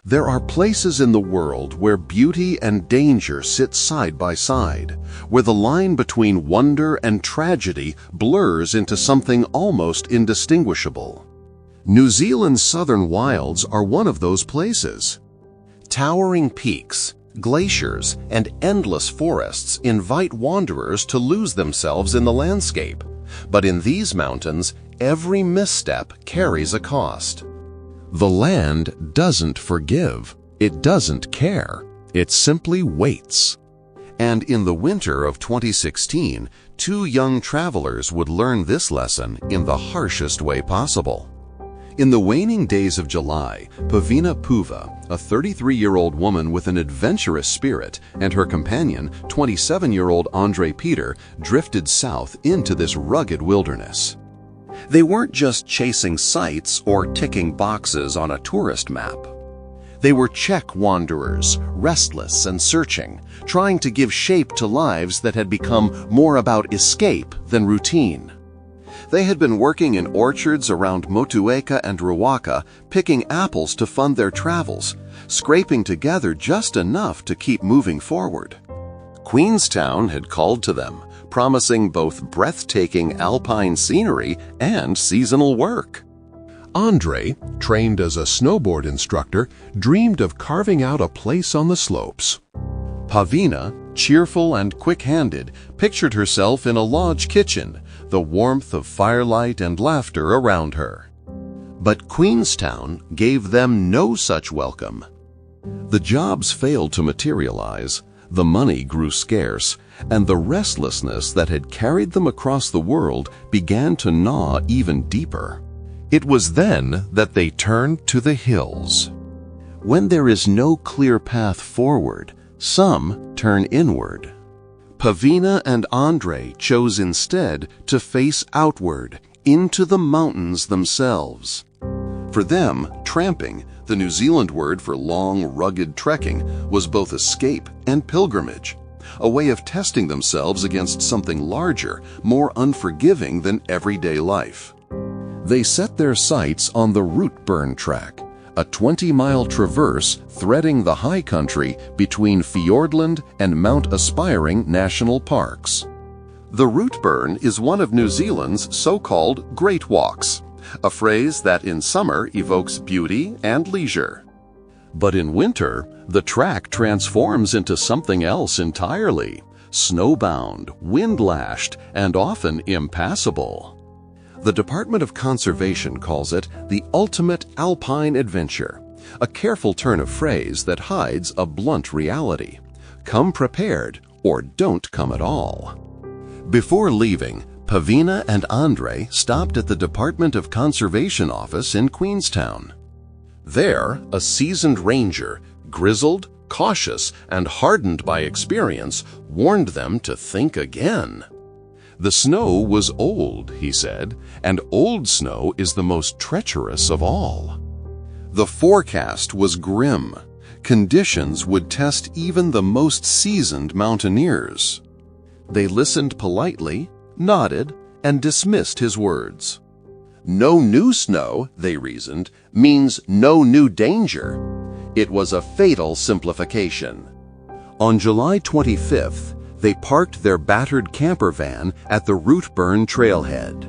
There are places in the world where beauty and danger sit side by side, where the line between wonder and tragedy blurs into something almost indistinguishable. New Zealand's southern wilds are one of those places. Towering peaks, glaciers, and endless forests invite wanderers to lose themselves in the landscape. But in these mountains, every misstep carries a cost. The land doesn't forgive. It doesn't care. It simply waits. And in the winter of 2016, two young travelers would learn this lesson in the harshest way possible. In the waning days of July, Pavina Puva, a 33-year-old woman with an adventurous spirit, and her companion, 27-year-old Andre Peter, drifted south into this rugged wilderness. They weren't just chasing sights or ticking boxes on a tourist map. They were Czech wanderers, restless and searching, trying to give shape to lives that had become more about escape than routine. They had been working in orchards around Motueka and Ruaka, picking apples to fund their travels, scraping together just enough to keep moving forward. Queenstown had called to them, promising both breathtaking alpine scenery and seasonal work. Andre, trained as a snowboard instructor, dreamed of carving out a place on the slopes. Pavina, cheerful and quick-handed, pictured herself in a lodge kitchen, the warmth of firelight and laughter around her. But Queenstown gave them no such welcome. The jobs failed to materialize, the money grew scarce, and the restlessness that had carried them across the world began to gnaw even deeper. It was then that they turned to the hills. When there is no clear path forward, some turn inward. Pavina and Andre chose instead to face outward, into the mountains themselves. For them, tramping, the New Zealand word for long, rugged trekking, was both escape and pilgrimage, a way of testing themselves against something larger, more unforgiving than everyday life. They set their sights on the Routeburn Track, a 20-mile traverse threading the high country between Fiordland and Mount Aspiring National Parks. The Routeburn is one of New Zealand's so-called Great Walks, a phrase that in summer evokes beauty and leisure. But in winter, the track transforms into something else entirely, snowbound, wind-lashed, and often impassable. The Department of Conservation calls it the ultimate alpine adventure, a careful turn of phrase that hides a blunt reality. Come prepared, or don't come at all. Before leaving, Pavina and Andre stopped at the Department of Conservation office in Queenstown. There, a seasoned ranger, grizzled, cautious, and hardened by experience, warned them to think again. The snow was old, he said, and old snow is the most treacherous of all. The forecast was grim. Conditions would test even the most seasoned mountaineers. They listened politely, nodded, and dismissed his words. No new snow, they reasoned, means no new danger. It was a fatal simplification. On July 25th, they parked their battered camper van at the Routeburn trailhead.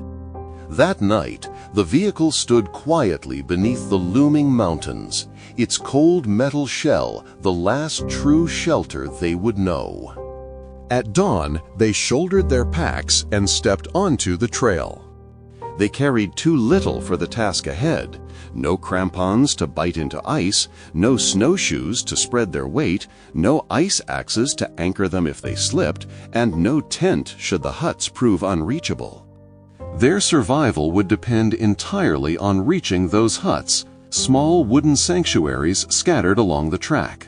That night, the vehicle stood quietly beneath the looming mountains, its cold metal shell the last true shelter they would know. At dawn, they shouldered their packs and stepped onto the trail. They carried too little for the task ahead. No crampons to bite into ice, no snowshoes to spread their weight, no ice axes to anchor them if they slipped, and no tent should the huts prove unreachable. Their survival would depend entirely on reaching those huts, small wooden sanctuaries scattered along the track.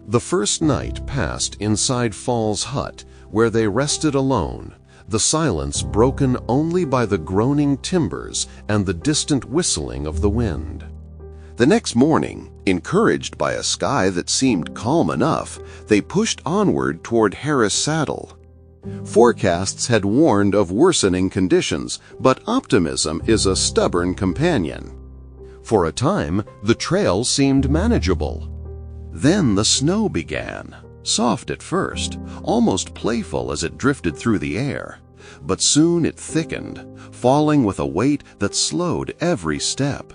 The first night passed inside Fall's hut, where they rested alone, the silence broken only by the groaning timbers and the distant whistling of the wind. The next morning, encouraged by a sky that seemed calm enough, they pushed onward toward Harris Saddle. Forecasts had warned of worsening conditions, but optimism is a stubborn companion. For a time, the trail seemed manageable. Then the snow began, soft at first, almost playful as it drifted through the air. But soon it thickened, falling with a weight that slowed every step.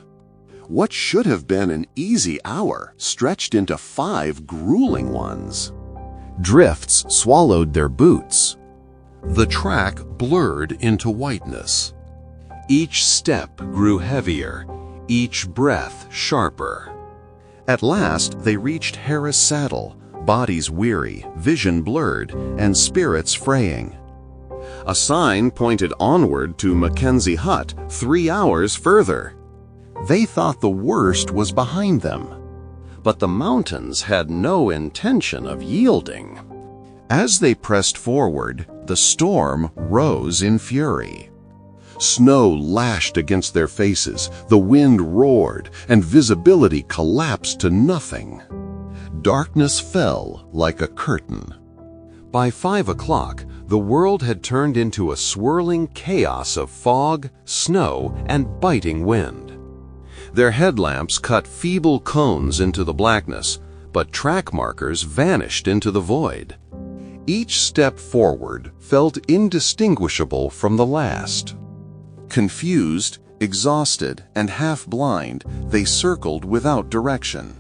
What should have been an easy hour stretched into 5 grueling ones. Drifts swallowed their boots. The track blurred into whiteness. Each step grew heavier, each breath sharper. At last they reached Harris Saddle, bodies weary, vision blurred, and spirits fraying. A sign pointed onward to Mackenzie Hut 3 hours further. They thought the worst was behind them. But the mountains had no intention of yielding. As they pressed forward, the storm rose in fury. Snow lashed against their faces, the wind roared, and visibility collapsed to nothing. Darkness fell like a curtain. By 5 o'clock, the world had turned into a swirling chaos of fog, snow, and biting wind. Their headlamps cut feeble cones into the blackness, but track markers vanished into the void. Each step forward felt indistinguishable from the last. Confused, exhausted, and half-blind, they circled without direction.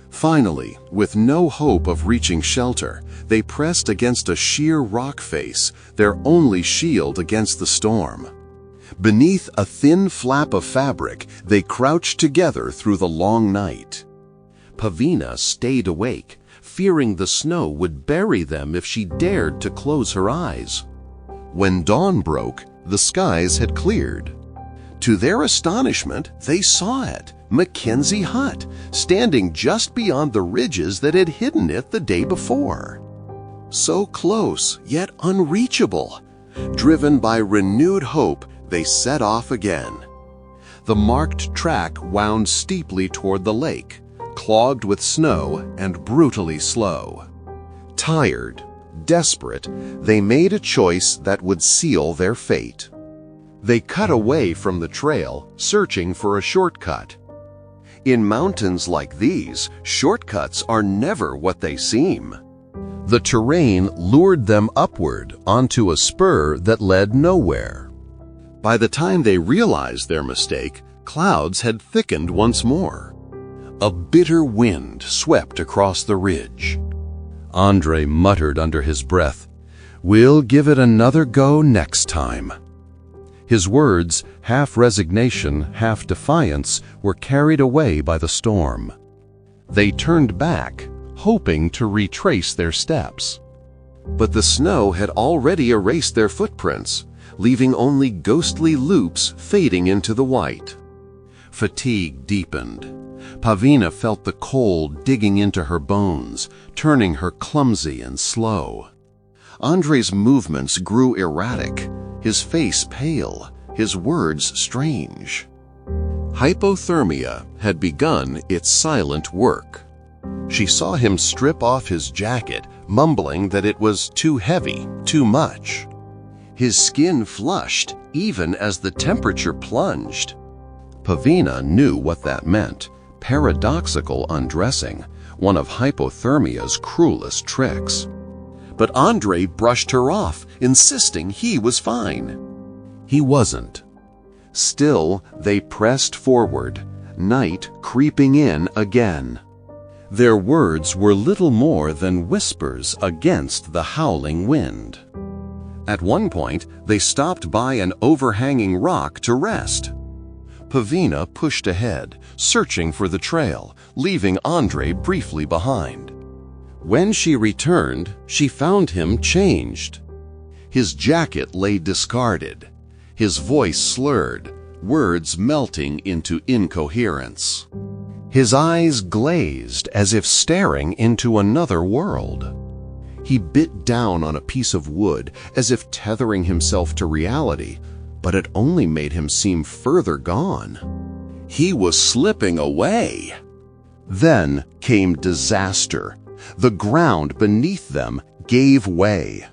Finally, with no hope of reaching shelter, they pressed against a sheer rock face, their only shield against the storm. Beneath a thin flap of fabric, they crouched together through the long night. Pavina stayed awake, fearing the snow would bury them if she dared to close her eyes. When dawn broke, the skies had cleared. To their astonishment, they saw it, Mackenzie Hut, standing just beyond the ridges that had hidden it the day before. So close, yet unreachable. Driven by renewed hope, they set off again. The marked track wound steeply toward the lake, clogged with snow and brutally slow. Tired, desperate, they made a choice that would seal their fate. They cut away from the trail, searching for a shortcut. In mountains like these, shortcuts are never what they seem. The terrain lured them upward onto a spur that led nowhere. By the time they realized their mistake, clouds had thickened once more. A bitter wind swept across the ridge. Andre muttered under his breath, "We'll give it another go next time." His words, half resignation, half defiance, were carried away by the storm. They turned back, hoping to retrace their steps. But the snow had already erased their footprints, leaving only ghostly loops fading into the white. Fatigue deepened. Pavina felt the cold digging into her bones, turning her clumsy and slow. Andre's movements grew erratic, his face pale, his words strange. Hypothermia had begun its silent work. She saw him strip off his jacket, mumbling that it was too heavy, too much. His skin flushed, even as the temperature plunged. Pavina knew what that meant. Paradoxical undressing, one of hypothermia's cruelest tricks. But Andre brushed her off, insisting he was fine. He wasn't. Still, they pressed forward, night creeping in again. Their words were little more than whispers against the howling wind. At one point, they stopped by an overhanging rock to rest. Pavina pushed ahead, searching for the trail, leaving Andre briefly behind. When she returned, she found him changed. His jacket lay discarded, his voice slurred, words melting into incoherence. His eyes glazed as if staring into another world. He bit down on a piece of wood as if tethering himself to reality, but it only made him seem further gone. He was slipping away. Then came disaster. The ground beneath them gave way.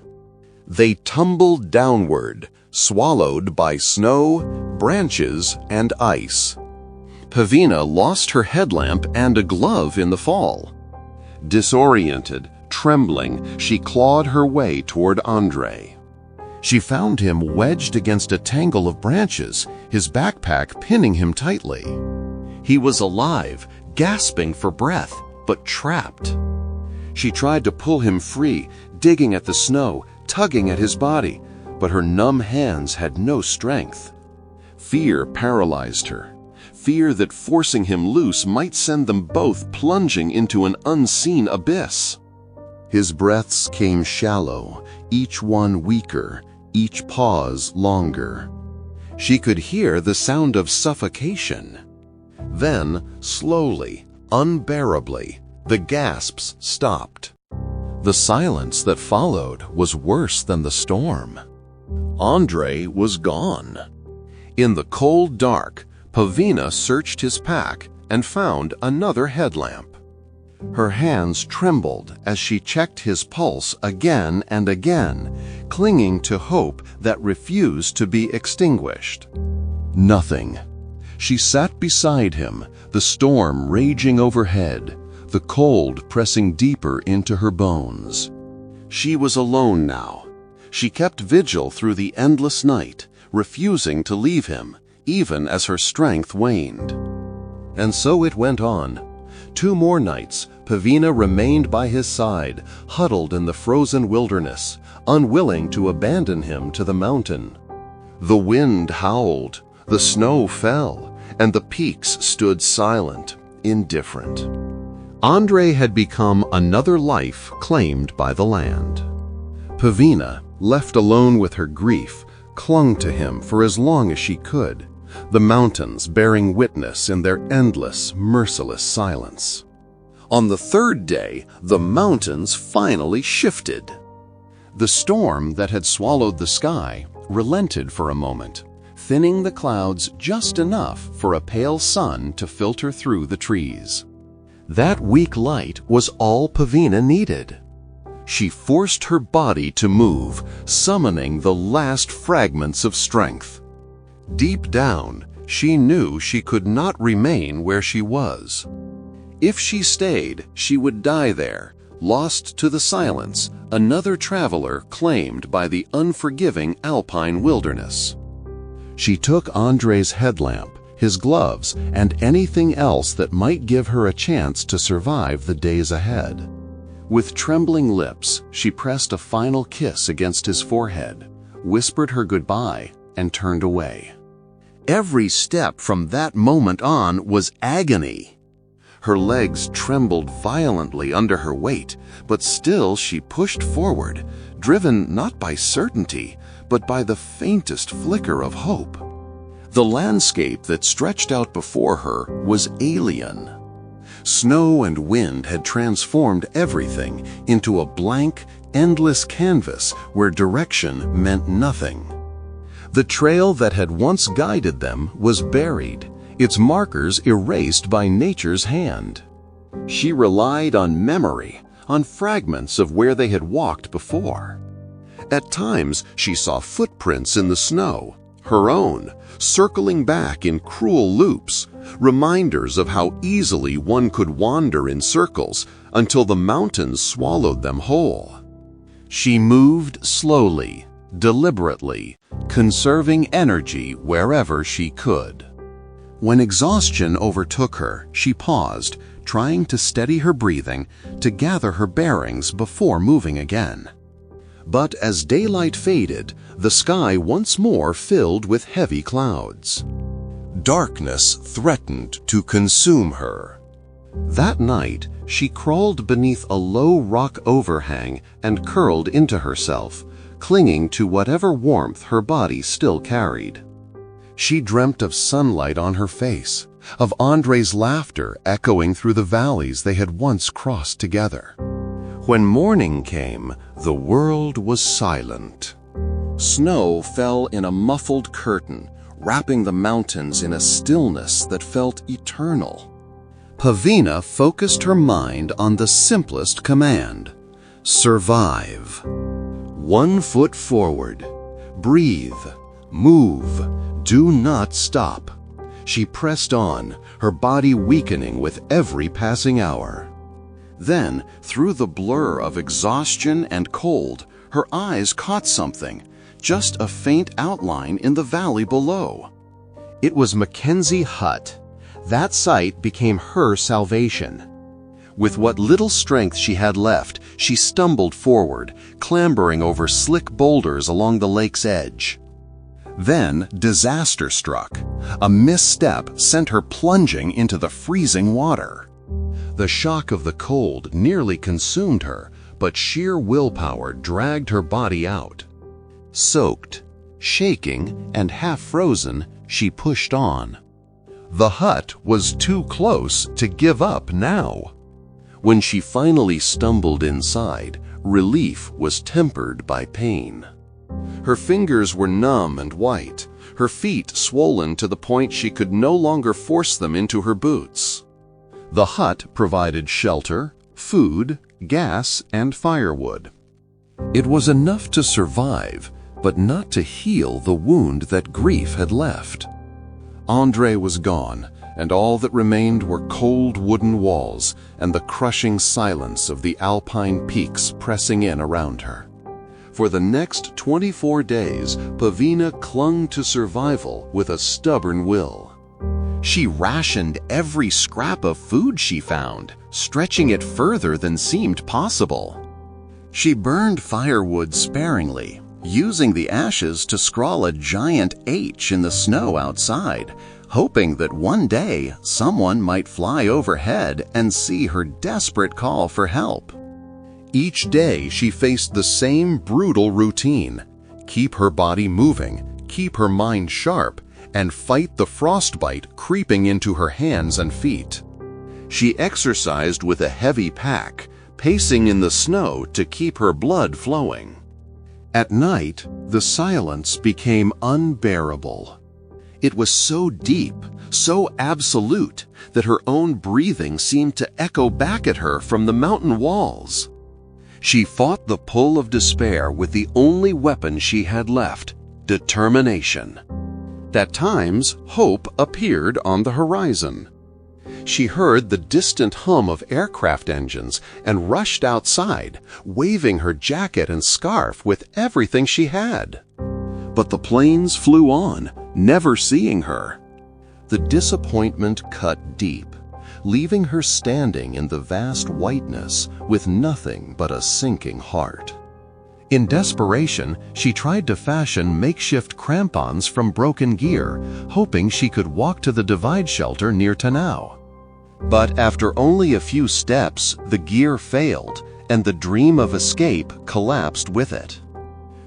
They tumbled downward, swallowed by snow, branches, and ice. Pavina lost her headlamp and a glove in the fall. Disoriented, trembling, she clawed her way toward Andre. She found him wedged against a tangle of branches, his backpack pinning him tightly. He was alive, gasping for breath, but trapped. She tried to pull him free, digging at the snow, tugging at his body, but her numb hands had no strength. Fear paralyzed her. Fear that forcing him loose might send them both plunging into an unseen abyss. His breaths came shallow, each one weaker, each pause longer. She could hear the sound of suffocation. Then, slowly, unbearably, the gasps stopped. The silence that followed was worse than the storm. Andre was gone. In the cold dark, Pavina searched his pack and found another headlamp. Her hands trembled as she checked his pulse again and again, clinging to hope that refused to be extinguished. Nothing. She sat beside him, the storm raging overhead, the cold pressing deeper into her bones. She was alone now. She kept vigil through the endless night, refusing to leave him, even as her strength waned. And so it went on. 2 more nights, Pavina remained by his side, huddled in the frozen wilderness, unwilling to abandon him to the mountain. The wind howled, the snow fell, and the peaks stood silent, indifferent. Andre had become another life claimed by the land. Pavina, left alone with her grief, clung to him for as long as she could, the mountains bearing witness in their endless, merciless silence. On the 3rd day, the mountains finally shifted. The storm that had swallowed the sky relented for a moment, thinning the clouds just enough for a pale sun to filter through the trees. That weak light was all Pavina needed. She forced her body to move, summoning the last fragments of strength. Deep down, she knew she could not remain where she was. If she stayed, she would die there, lost to the silence, another traveler claimed by the unforgiving alpine wilderness. She took Andre's headlamp, his gloves, and anything else that might give her a chance to survive the days ahead. With trembling lips, she pressed a final kiss against his forehead, whispered her goodbye, and turned away. Every step from that moment on was agony. Her legs trembled violently under her weight, but still she pushed forward, driven not by certainty, but by the faintest flicker of hope. The landscape that stretched out before her was alien. Snow and wind had transformed everything into a blank, endless canvas where direction meant nothing. The trail that had once guided them was buried, its markers erased by nature's hand. She relied on memory, on fragments of where they had walked before. At times, she saw footprints in the snow, her own, circling back in cruel loops, reminders of how easily one could wander in circles until the mountains swallowed them whole. She moved slowly, deliberately, conserving energy wherever she could. When exhaustion overtook her, she paused, trying to steady her breathing, to gather her bearings before moving again. But as daylight faded, the sky once more filled with heavy clouds. Darkness threatened to consume her. That night, she crawled beneath a low rock overhang and curled into herself, clinging to whatever warmth her body still carried. She dreamt of sunlight on her face, of Andre's laughter echoing through the valleys they had once crossed together. When morning came, the world was silent. Snow fell in a muffled curtain, wrapping the mountains in a stillness that felt eternal. Pavina focused her mind on the simplest command: survive. 1 foot forward. Breathe. Move. Do not stop. She pressed on, her body weakening with every passing hour. Then, through the blur of exhaustion and cold, her eyes caught something, just a faint outline in the valley below. It was Mackenzie Hut. That sight became her salvation. With what little strength she had left, she stumbled forward, clambering over slick boulders along the lake's edge. Then disaster struck. A misstep sent her plunging into the freezing water. The shock of the cold nearly consumed her, but sheer willpower dragged her body out. Soaked, shaking, and half frozen, she pushed on. The hut was too close to give up now. When she finally stumbled inside, relief was tempered by pain. Her fingers were numb and white, her feet swollen to the point she could no longer force them into her boots. The hut provided shelter, food, gas, and firewood. It was enough to survive, but not to heal the wound that grief had left. Andre was gone, and all that remained were cold wooden walls and the crushing silence of the alpine peaks pressing in around her. For the next 24 days, Pavina clung to survival with a stubborn will. She rationed every scrap of food she found, stretching it further than seemed possible. She burned firewood sparingly, using the ashes to scrawl a giant H in the snow outside, hoping that one day someone might fly overhead and see her desperate call for help. Each day she faced the same brutal routine: keep her body moving, keep her mind sharp, and fight the frostbite creeping into her hands and feet. She exercised with a heavy pack, pacing in the snow to keep her blood flowing. At night, the silence became unbearable. It was so deep, so absolute, that her own breathing seemed to echo back at her from the mountain walls. She fought the pull of despair with the only weapon she had left: determination. At times, hope appeared on the horizon. She heard the distant hum of aircraft engines and rushed outside, waving her jacket and scarf with everything she had. But the planes flew on, never seeing her. The disappointment cut deep, leaving her standing in the vast whiteness with nothing but a sinking heart. In desperation, she tried to fashion makeshift crampons from broken gear, hoping she could walk to the divide shelter near Tanau. But after only a few steps, the gear failed, and the dream of escape collapsed with it.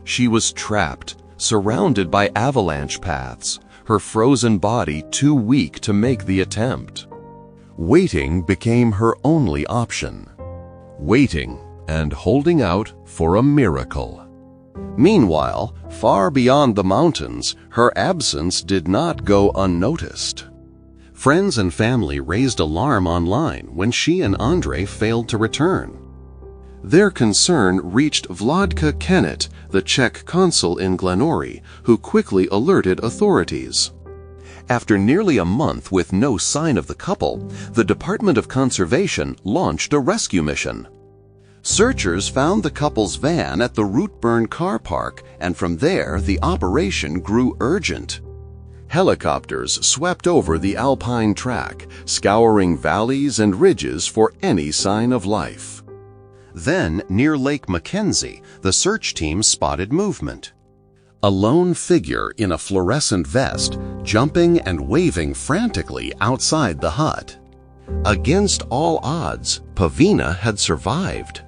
She was trapped, surrounded by avalanche paths, her frozen body too weak to make the attempt. Waiting became her only option. Waiting and holding out for a miracle. Meanwhile, far beyond the mountains, her absence did not go unnoticed. Friends and family raised alarm online when she and Andre failed to return. Their concern reached Vladka Kennet, the Czech consul in Glenorrhy, who quickly alerted authorities. After nearly a month with no sign of the couple, the Department of Conservation launched a rescue mission. Searchers found the couple's van at the Routeburn car park, and from there the operation grew urgent. Helicopters swept over the Alpine track, scouring valleys and ridges for any sign of life. Then, near Lake Mackenzie, the search team spotted movement. A lone figure in a fluorescent vest, jumping and waving frantically outside the hut. Against all odds, Pavina had survived.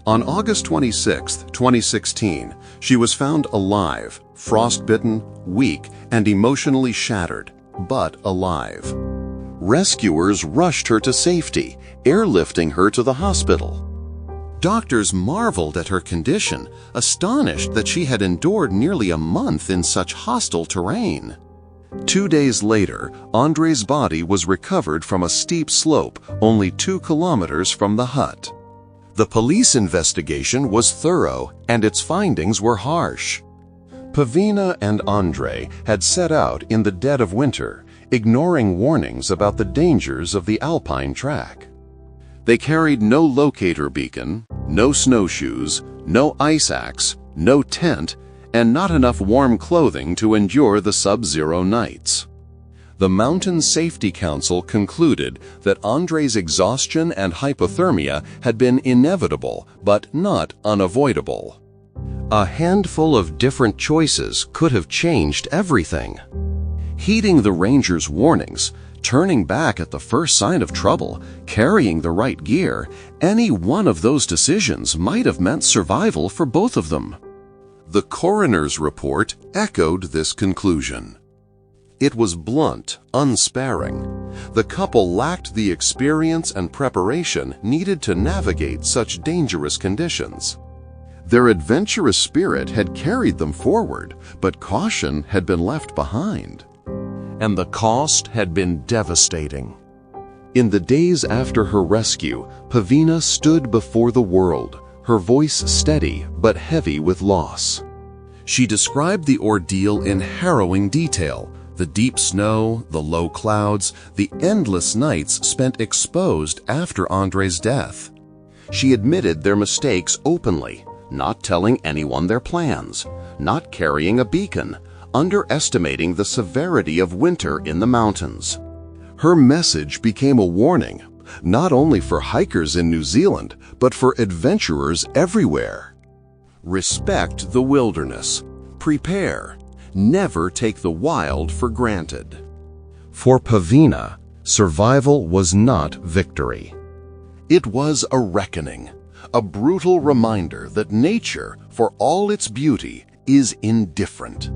On August 26, 2016, she was found alive, frostbitten, weak, and emotionally shattered, but alive. Rescuers rushed her to safety, airlifting her to the hospital. Doctors marveled at her condition, astonished that she had endured nearly a month in such hostile terrain. 2 days later, Andre's body was recovered from a steep slope only 2 kilometers from the hut. The police investigation was thorough, and its findings were harsh. Pavina and Andre had set out in the dead of winter, ignoring warnings about the dangers of the Alpine track. They carried no locator beacon, no snowshoes, no ice axe, no tent, and not enough warm clothing to endure the sub-zero nights. The Mountain Safety Council concluded that Andre's exhaustion and hypothermia had been inevitable but not unavoidable. A handful of different choices could have changed everything. Heeding the ranger's warnings, turning back at the first sign of trouble, carrying the right gear, any one of those decisions might have meant survival for both of them. The coroner's report echoed this conclusion. It was blunt, unsparing. The couple lacked the experience and preparation needed to navigate such dangerous conditions. Their adventurous spirit had carried them forward, but caution had been left behind. And the cost had been devastating. In the days after her rescue, Pavina stood before the world, her voice steady but heavy with loss. She described the ordeal in harrowing detail: the deep snow, the low clouds, the endless nights spent exposed after Andre's death. She admitted their mistakes openly, not telling anyone their plans, not carrying a beacon, underestimating the severity of winter in the mountains. Her message became a warning, not only for hikers in New Zealand, but for adventurers everywhere. Respect the wilderness. Prepare. Never take the wild for granted. For Pavina, survival was not victory. It was a reckoning, a brutal reminder that nature, for all its beauty, is indifferent.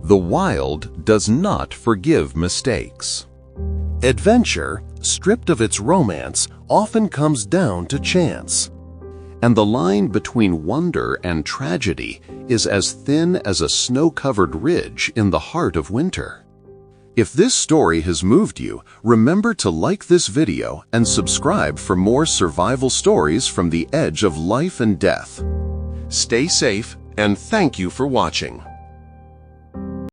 The wild does not forgive mistakes. Adventure, stripped of its romance, often comes down to chance. And the line between wonder and tragedy is as thin as a snow-covered ridge in the heart of winter. If this story has moved you, remember to like this video and subscribe for more survival stories from the edge of life and death. Stay safe, and thank you for watching.